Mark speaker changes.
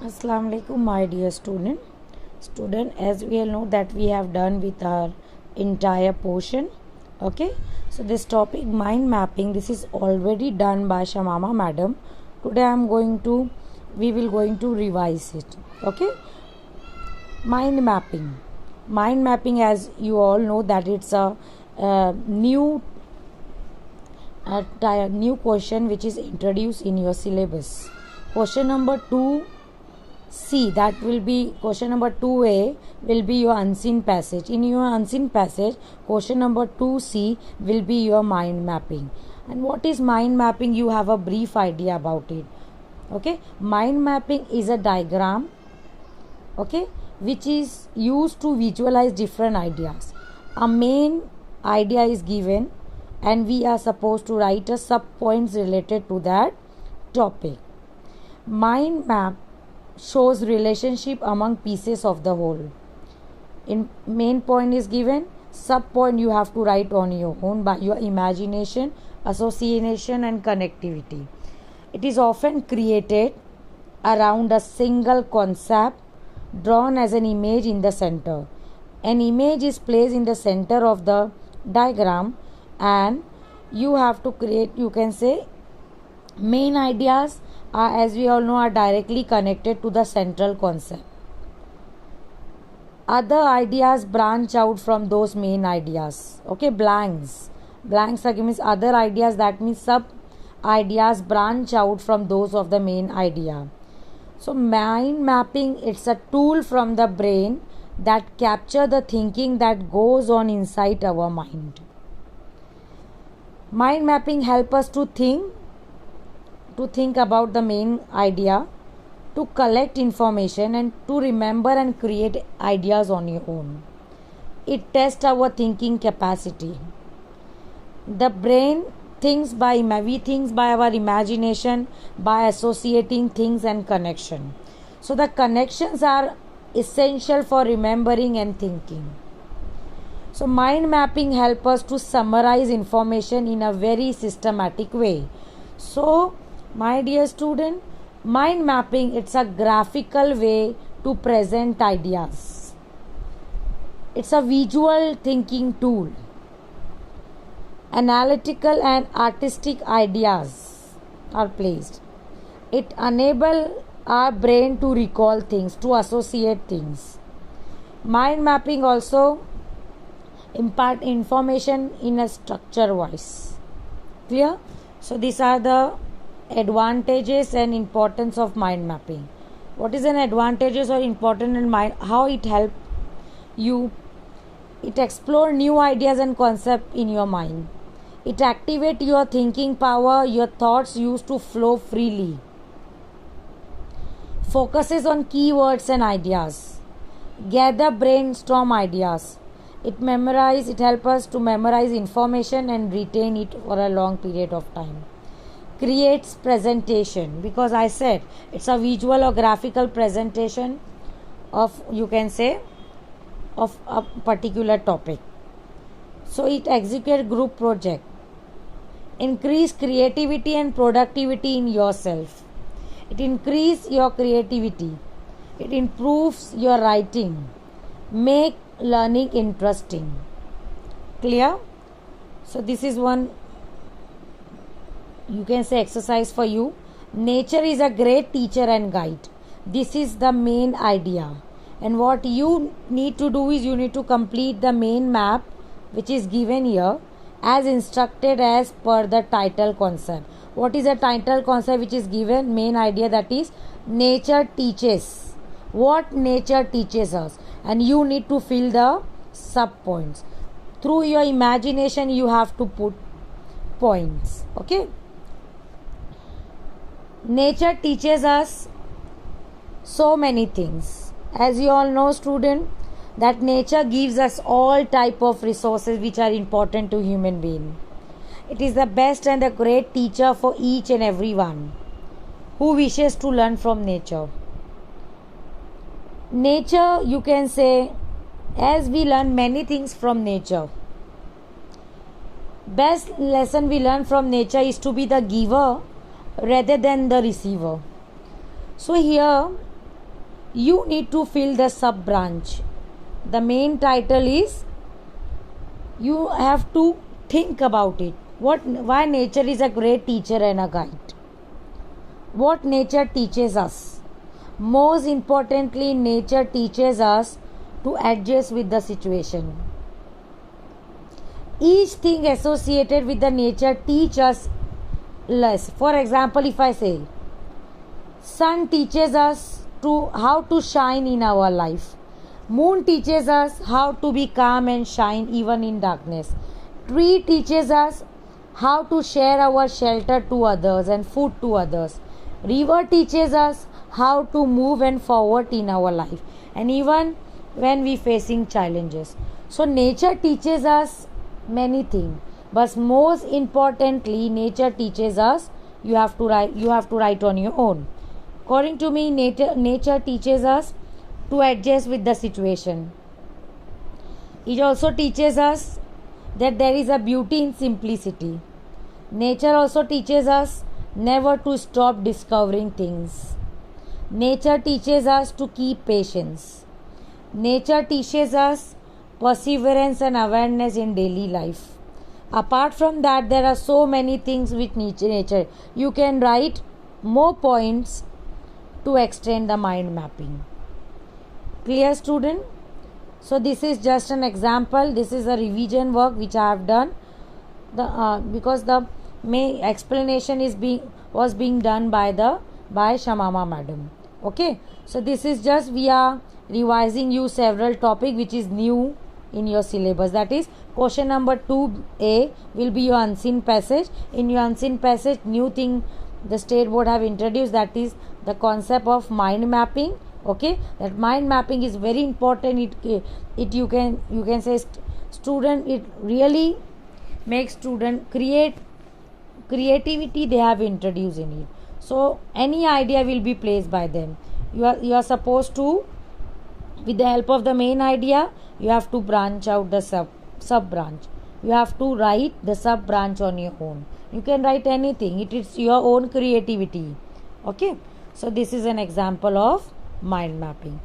Speaker 1: Assalamu alaikum, my dear student. As we all know that we have done with our entire portion. Okay, so this topic mind mapping, this is already done by Shamama madam. Today we will going to revise it. Okay, mind mapping, as you all know that it's a new question which is introduced in your syllabus. Question number 2C, that will be question number 2A will be your unseen passage. In your unseen passage, question number 2C will be your mind mapping. And what is mind mapping? You have a brief idea about it. Okay, mind mapping is a diagram, okay, which is used to visualize different ideas. A main idea is given and we are supposed to write a sub points related to that topic. Mind map shows relationship among pieces of the whole. In main point is given, sub point you have to write on your own by your imagination, association and connectivity. It is often created around a single concept drawn as an image in the center. An image is placed in the center of the diagram and you have to create, you can say, main ideas are, as we all know, are directly connected to the central concept. Other ideas branch out from those main ideas. Okay, blanks means other ideas, that means sub ideas branch out from those of the main idea. So mind mapping, it's a tool from the brain that capture the thinking that goes on inside our mind. Mind mapping help us to think about the main idea, to collect information and to remember and create ideas on your own. It tests our thinking capacity. The brain thinks by our imagination, by associating things and connection. So the connections are essential for remembering and thinking. So mind mapping helps us to summarize information in a very systematic way. So my dear student, mind mapping, it's a graphical way to present ideas. It's a visual thinking tool. Analytical and artistic ideas are placed. It enables our brain to recall things, to associate things. Mind mapping also impart information in a structure wise. Clear? So these are the advantages and importance of mind mapping. What is an advantages or important in mind? How it help you? It explore new ideas and concept in your mind. It activate your thinking power. Your thoughts used to flow freely. Focuses on keywords and ideas. Gather brainstorm ideas. It helps us to memorize information and retain it for a long period of time. Creates presentation, because I said it's a visual or graphical presentation of, you can say, of a particular topic. So it executes group project. Increase creativity and productivity in yourself. It increases your creativity. It improves your writing. Make learning interesting. Clear? So this is one, you can say, exercise for you. Nature is a great teacher and guide. This is the main idea. And what you need to do is you need to complete the main map which is given here as instructed as per the title concept. What is the title concept which is given? Main idea, that is nature teaches. What nature teaches us. And you need to fill the sub points. Through your imagination you have to put points. Okay. Nature teaches us so many things. As you all know, student, that nature gives us all type of resources which are important to human being. It is the best and the great teacher for each and everyone who wishes to learn from nature. Nature, you can say, as we learn many things from nature, best lesson we learn from nature is to be the giver rather than the receiver. So here you need to fill the sub branch. The main title is, you have to think about it. Why nature is a great teacher and a guide. What nature teaches us? Most importantly, nature teaches us to adjust with the situation. Each thing associated with the nature teach us less. For example, if I say, sun teaches us to how to shine in our life. Moon teaches us how to be calm and shine even in darkness. Tree teaches us how to share our shelter to others and food to others. River teaches us how to move and forward in our life, and even when we facing challenges. So nature teaches us many things, but most importantly, nature teaches us you have to write on your own. According to me, nature teaches us to adjust with the situation. It also teaches us that there is a beauty in simplicity. Nature also teaches us never to stop discovering things. Nature teaches us to keep patience. Nature teaches us perseverance and awareness in daily life. Apart from that, there are so many things with nature. You can write more points to extend the mind mapping. Clear, student? So this is just an example. This is a revision work which I have done. Because the main explanation was being done by Shamama madam. Okay. So this is just, we are revising you several topic which is new in your syllabus. That is, question number 2A will be your unseen passage. In your unseen passage, new thing the state board have introduced, that is the concept of mind mapping. Okay, that mind mapping is very important. It you can say student, it really makes student creativity they have introduced in it. So any idea will be placed by them. You are supposed to, with the help of the main idea, you have to branch out the sub branch. You have to write the sub branch on your own. You can write anything. It is your own creativity. Okay. So this is an example of mind mapping.